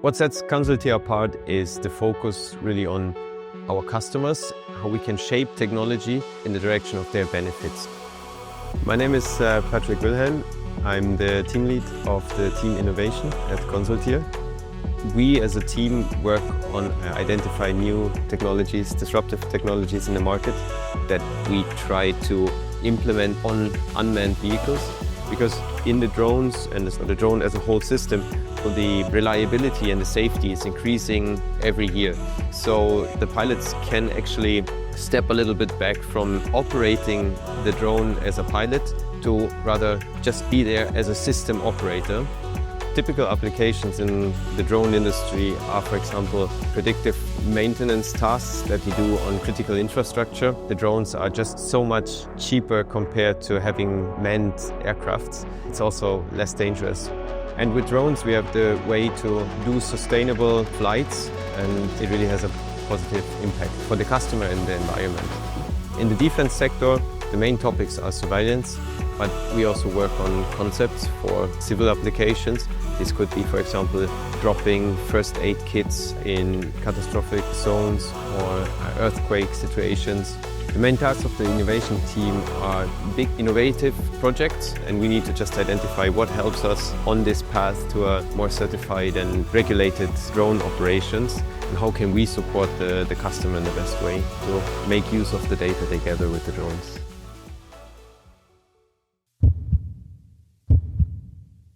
What sets Consulteer apart is the focus really on our customers, how we can shape technology in the direction of their benefits. My name is Patrick Wilhelm. I'm the team lead of the team innovation at Consulteer. We as a team work on identifying new technologies, disruptive technologies in the market that we try to implement on unmanned vehicles. Because in the drones and the drone as a whole system, the reliability and the safety is increasing every year. So the pilots can actually step a little bit back from operating the drone as a pilot to rather just be there as a system operator. Typical applications in the drone industry are, for example, predictive maintenance tasks that we do on critical infrastructure. The drones are just so much cheaper compared to having manned aircrafts. It's also less dangerous. And with drones, we have the way to do sustainable flights, and it really has a positive impact for the customer and the environment. In the defense sector, the main topics are surveillance, but we also work on concepts for civil applications. This could be, for example, dropping first aid kits in catastrophic zones or earthquake situations. The main tasks of the innovation team are big innovative projects, and we need to just identify what helps us on this path to a more certified and regulated drone operations, and how can we support the customer in the best way to make use of the data they gather with the drones.